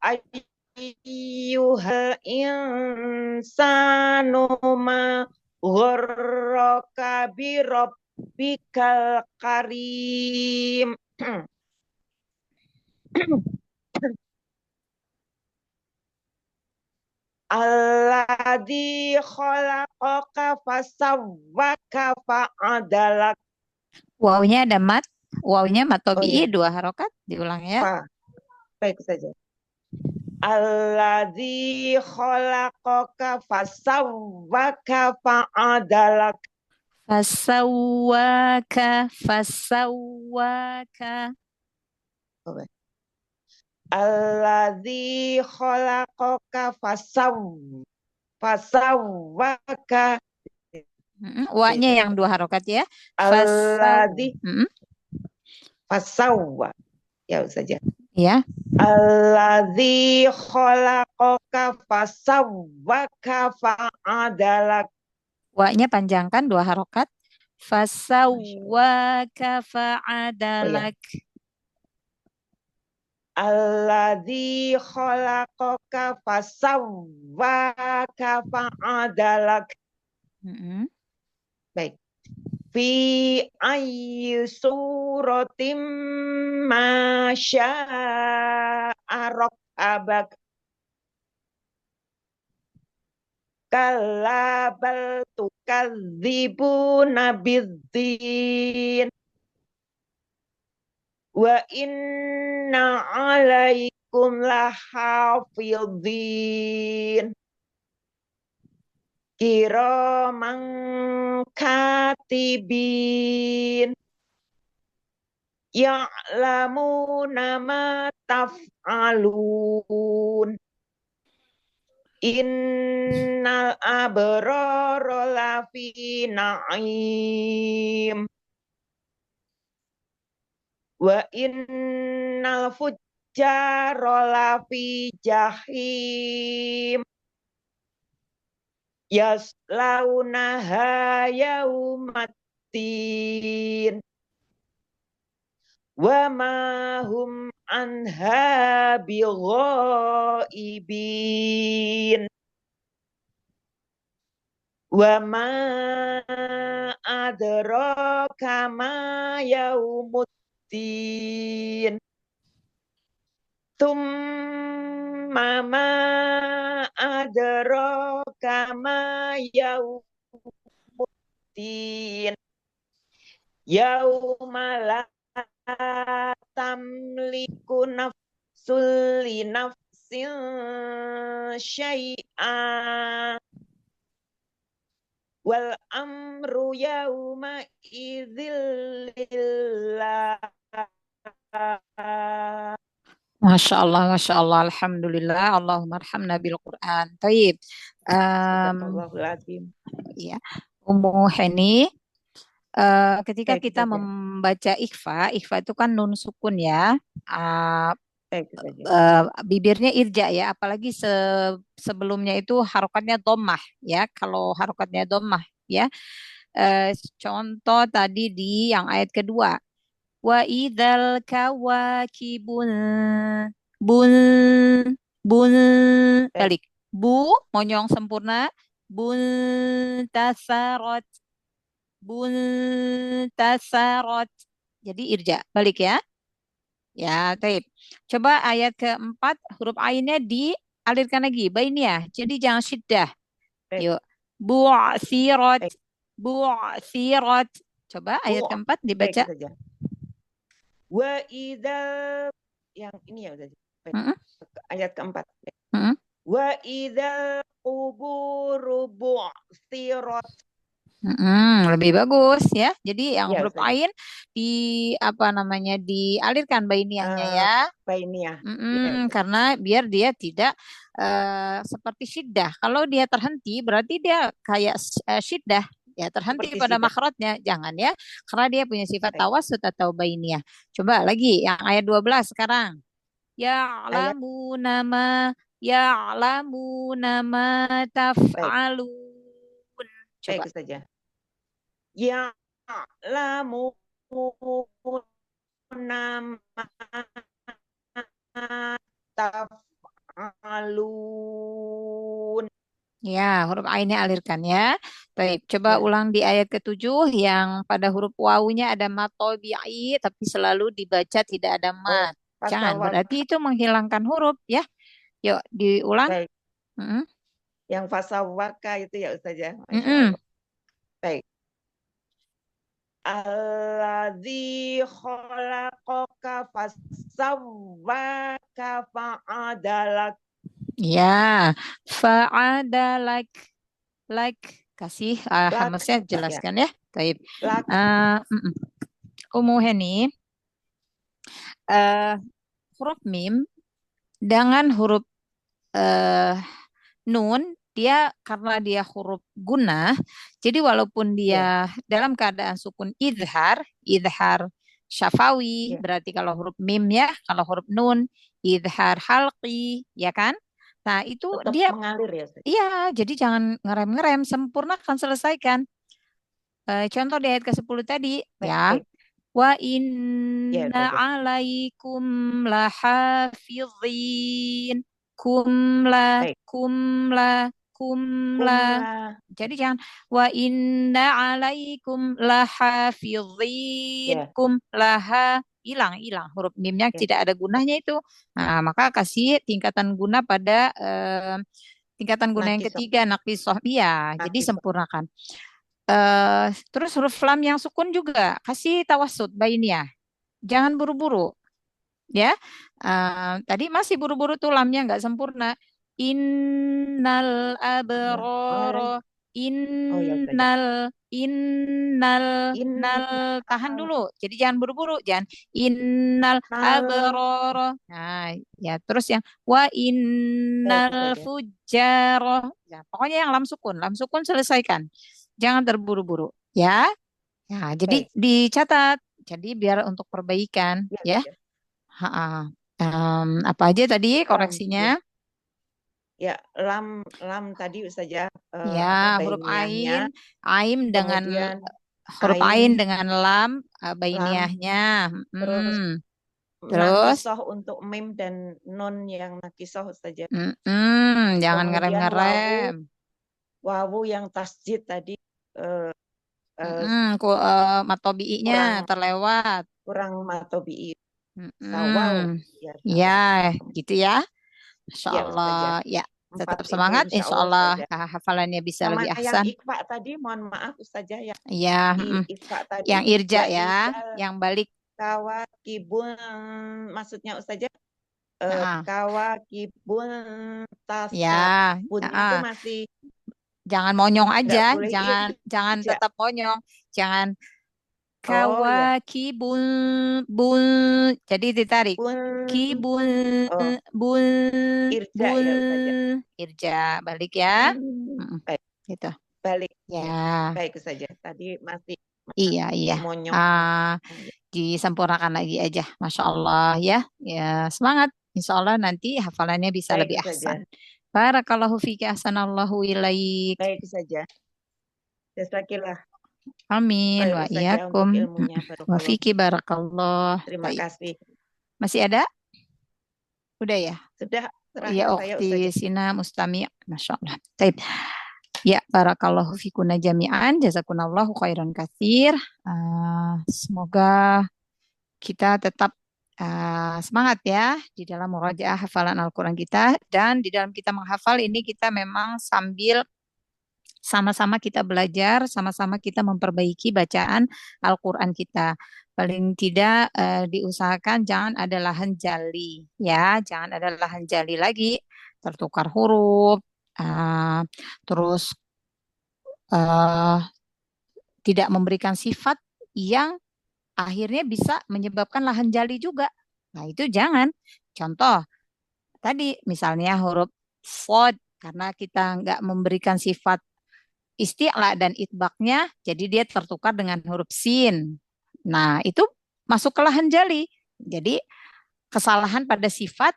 ayyuhal insanu ma ghurraka bi rabbikal karim alladzi khalaqaka fasawwaka fa'adalak. Wawnya ada mat. Wawnya mat Oh tobi'i ya, 2 harokat. Diulang ya. baik saja. Alladzi khalaqaka fasawwaka fa'adalak. Fasawwaka. Oh, baik. Alladzi khalaqaka fasawwaka. Wa-nya yang 2 harokat ya. Alladzi Mm-mm. fasawwa. Ya saja. Ya. Alladzi khalaqaka fasawwaka fa'adalak. Wa-nya panjangkan 2 harokat. Fasawwaka fa'adalak. Alladzi khalaqaka fasawwaka fa'adalak. Baik. Fi ayyi suratim ma syaa rabbak. Kalla bal tukadzibuna biddin. Wa inna alaikum lahafidhin. Kiraman katibin. Ya'lamuna ma taf'alun. Innal abrara lafi na'im. Wa innal fujjara lafi jahim. Yaslaunaha yaumaddin. Wa ma hum anha bighaibin. Wa ma adraka ma yaumuddin. Tsumma ma adraka ma yaumuddin. Yauma la tamliku nafsul li nafsin syai'a wal amru yauma idzil lillah. Masya Allah, Alhamdulillah, Allahumma arhamna bil Quran. Taib. Astagfirullahaladzim. Ya, Ummu Heni, ketika Baik kita saja. membaca ikhfa itu kan nun sukun ya. Baik saja. Bibirnya irja ya, apalagi sebelumnya itu harokatnya dhammah ya. Kalau harokatnya dhammah ya. Contoh tadi di yang ayat kedua. Wa idzal kawakibun bun balik. Bu monyong sempurna. Buntasarot. Jadi irja. Balik ya. Ya, taib. Coba ayat keempat huruf ainnya dialirkan lagi. Bainiyah. Jadi jangan syiddah. Yuk. Bu'sirat. Coba ayat keempat dibaca. Baik saja. Wa idzal, yang ini ya udah. Ayat keempat. Wa idzal quburu bu'thirat. Lebih bagus ya. Jadi yang Ya huruf Ustazah. ain dialirkan bainiahnya ya. Bainiah. Ya Ustazah. Karena biar dia tidak seperti syiddah. Kalau dia terhenti berarti dia kayak syiddah. Ya terhenti Seperti pada sidah. makhrajnya. Jangan ya. Karena dia punya sifat Baik. tawassut atau bainiah. Coba lagi yang ayat 12 sekarang. Ayat Ya'lamuna ma ya'lamuna ma baik. taf'alun. Baik Coba. Ustazah. Ya'lamu nama taf'alun. Ya, huruf ainnya alirkan ya. Baik, coba Ya. ulang di ayat ke-7 yang pada huruf wawunya ada mat tobi'i tapi selalu dibaca tidak ada Oh, mat. Jangan, fasawak. berarti itu menghilangkan huruf ya. Yuk, diulang. Baik. Mm-mm. Yang fasawaka itu ya Ustazah. Masya Mm-mm. Allah. Baik. Alladzi khalaqaka fasawwaka fa'adalak. Ya, fa'ada like kasih Lak. hamasnya Ya. jelaskan ya. Baik. Lak. Umu Heni, huruf mim dengan huruf nun dia karena dia huruf gunnah, jadi walaupun Ya. dia dalam keadaan sukun idhar syafawi, Ya. berarti kalau huruf mim ya, kalau huruf nun idhar halqi, ya kan? Nah, itu Tetap dia mengalir ya Ustazah. iya, jadi jangan ngerem-ngerem, sempurnakan, selesaikan. Contoh di ayat ke-10 tadi, ya. Baik. Wa Ya inna Ustazah. alaikum lahafizin. Kumla, Baik. kumla. Kumla. Jadi jangan wa inna alaikum lahafizin. Ya. Kumlaha. Hilang huruf mimnya Ya. tidak ada gunanya itu. Nah, maka kasih tingkatan guna pada tingkatan guna yang Nakisoh. ketiga naqisoh. Iya, jadi Nakisoh. sempurnakan. Terus huruf lam yang sukun juga kasih tawassut bainnya. Jangan buru-buru ya. Tadi masih buru-buru tuh lamnya nggak sempurna. Innal abroro Oh ya Ustazah. innal nal tahan Innal dulu. Jadi jangan buru-buru, jangan innal abroro. Nah, ya terus yang wa baik innal Ustazah. fujaro. Ya, pokoknya yang lam sukun selesaikan. Jangan terburu-buru ya. Ya, jadi Baik. dicatat. Jadi biar untuk perbaikan Ya ya. Ustazah. Apa aja tadi Lam. koreksinya? Ya, lam tadi Ustazah Ya, huruf bainiahnya, ain dengan kemudian huruf ain ain, dengan lam lam, bainiahnya. terus Terus nakisoh untuk mim dan nun yang nakisoh Ustazah. jangan Kemudian ngerem-ngerem. wawu yang tasjid tadi Matobi'inya terlewat. kurang matobi'i. Sawaw. Ya, Ya, gitu ya. Masya ya Allah. Ustazah. Ya, 4 tetap itu semangat. insya Insya Allah Allah Ustazah. hafalannya bisa Sama lebih yang ahsan. ikhfa tadi, mohon maaf Ustazah, yang Ya, ikhfa tadi. yang irja Wa ya, idal yang balik. kawakibun, maksudnya Ustazah, Ah, kawakibun ya, tasabunnya itu masih jangan monyong nggak aja, boleh jangan irja. tetap monyong, jangan Oh ya. kawakibun bun, jadi ditarik. Kibun Oh, bun irja bun ya Ustazah. irja balik ya. Baik, Gitu. balik. Ya. Baik Ustazah. Tadi masih Iya. monyong. Disempurnakan lagi aja. Masya Allah ya. Ya, semangat. Insya Allah nanti hafalannya bisa Baik lebih Ustazah. ahsan. Barakallahu fiki ahsanallahu ilaik. Baik Ustazah. Jazakillah Amin wa Ustazah untuk iyakum. ilmunya. Wa Barakallah. fiki barakallah. Terima Baik. kasih. Masih ada? Udah ya? Sudah Ya, terakhir saya Ukhti Ustazah. Sina Mustami. Masya Allah. Baik. Ya, barakallahu fikuna jami'an. Jazakunallahu khairan katsir. Semoga kita tetap semangat ya di dalam murajaah hafalan Al-Quran kita. Dan di dalam kita menghafal ini kita memang sambil sama-sama kita belajar, sama-sama kita memperbaiki bacaan Al-Quran kita. Paling tidak diusahakan jangan ada lahan jali ya, jangan ada lahan jali lagi, tertukar huruf, terus tidak memberikan sifat yang akhirnya bisa menyebabkan lahan jali juga. Nah, itu jangan. Contoh, tadi misalnya huruf shad, karena kita nggak memberikan sifat isti'la dan itbaknya, jadi dia tertukar dengan huruf sin. Nah, itu masuk ke lahan jali. Jadi, kesalahan pada sifat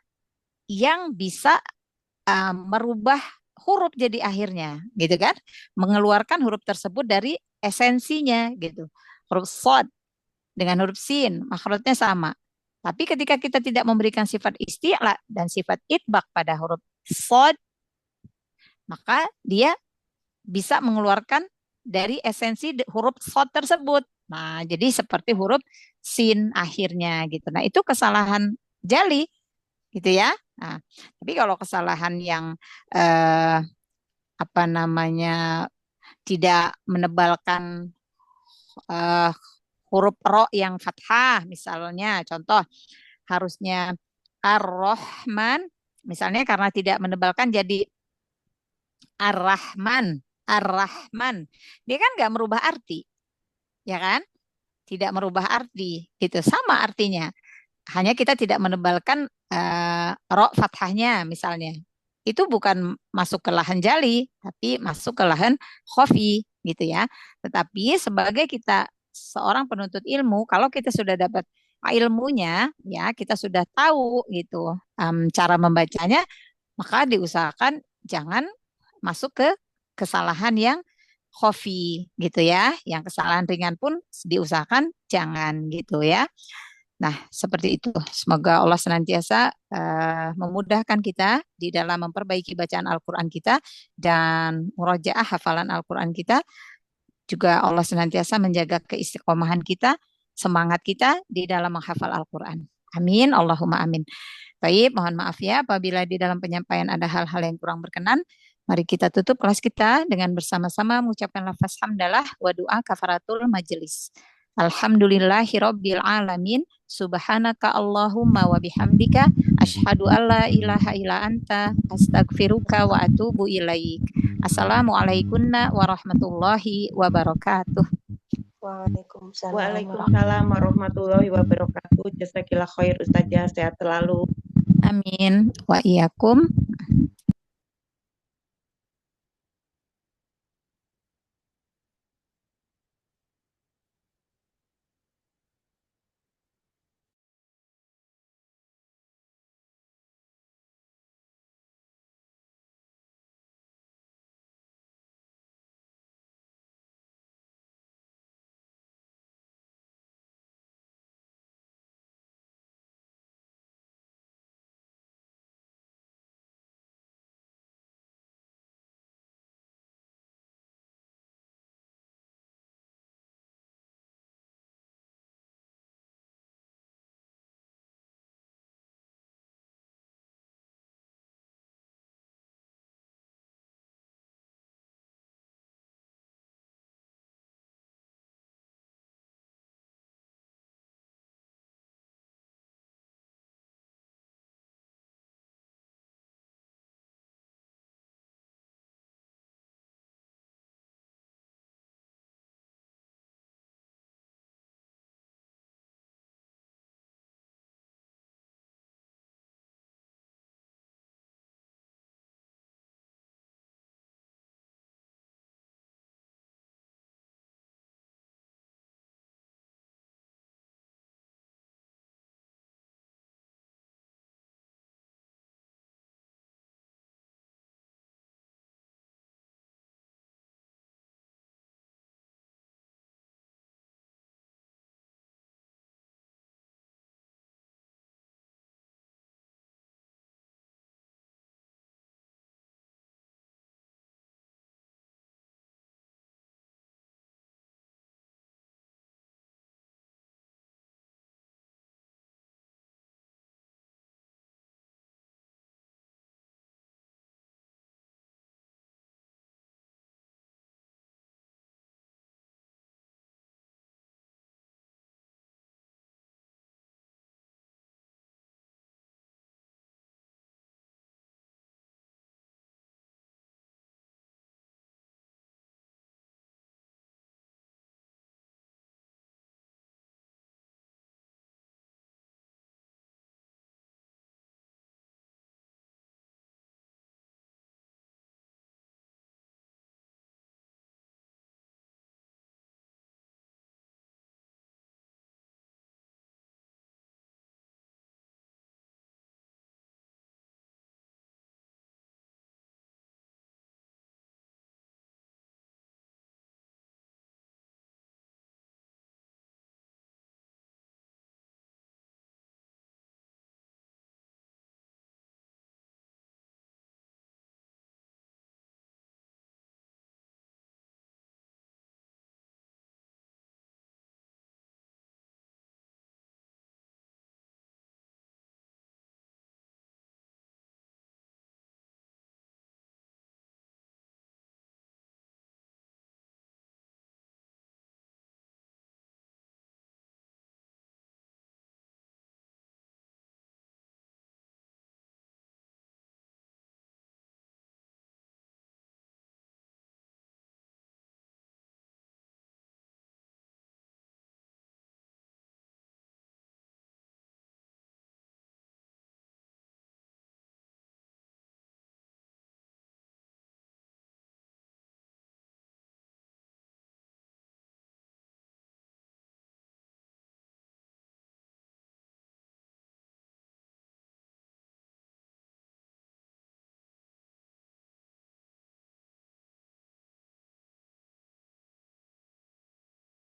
yang bisa merubah huruf jadi akhirnya, gitu kan? Mengeluarkan huruf tersebut dari esensinya, gitu. Huruf shad dengan huruf sin, makhrajnya sama. Tapi ketika kita tidak memberikan sifat isti'la dan sifat itbak pada huruf shad, maka dia bisa mengeluarkan dari esensi huruf shad tersebut. Nah, jadi seperti huruf sin akhirnya gitu. Nah, itu kesalahan jali gitu ya. Nah, tapi kalau kesalahan yang apa namanya tidak menebalkan huruf ro yang fathah, misalnya contoh harusnya ar-Rahman, misalnya karena tidak menebalkan jadi ar-Rahman, ar-Rahman. Dia kan nggak merubah arti, ya kan? Tidak merubah arti, itu sama artinya. Hanya kita tidak menebalkan ro fathahnya misalnya. Itu bukan masuk ke lahan jali, tapi masuk ke lahan khofi gitu ya. Tetapi sebagai kita seorang penuntut ilmu, kalau kita sudah dapat ilmunya, ya kita sudah tahu gitu cara membacanya, maka diusahakan jangan masuk ke kesalahan yang khofi gitu ya. Yang kesalahan ringan pun diusahakan jangan gitu ya. Nah, seperti itu. Semoga Allah senantiasa memudahkan kita di dalam memperbaiki bacaan Al-Quran kita dan murojaah hafalan Al-Quran kita. Juga Allah senantiasa menjaga keistiqomahan kita, semangat kita di dalam menghafal Al-Quran. Amin, Allahumma amin. Baik, mohon maaf ya apabila di dalam penyampaian ada hal-hal yang kurang berkenan. Mari kita tutup kelas kita dengan bersama-sama mengucapkan lafaz hamdalah wa doa kafaratul majelis. Alhamdulillahirabbil alamin. Subhanaka Allahumma wa bihamdika asyhadu alla ilaha illa anta astaghfiruka wa atubu ilaik. Assalamualaikum warahmatullahi wabarakatuh. Waalaikumsalam. Waalaikumsalam warahmatullahi wabarakatuh. Jazakillah khair Ustazah, sehat selalu. Amin. Wa iyyakum.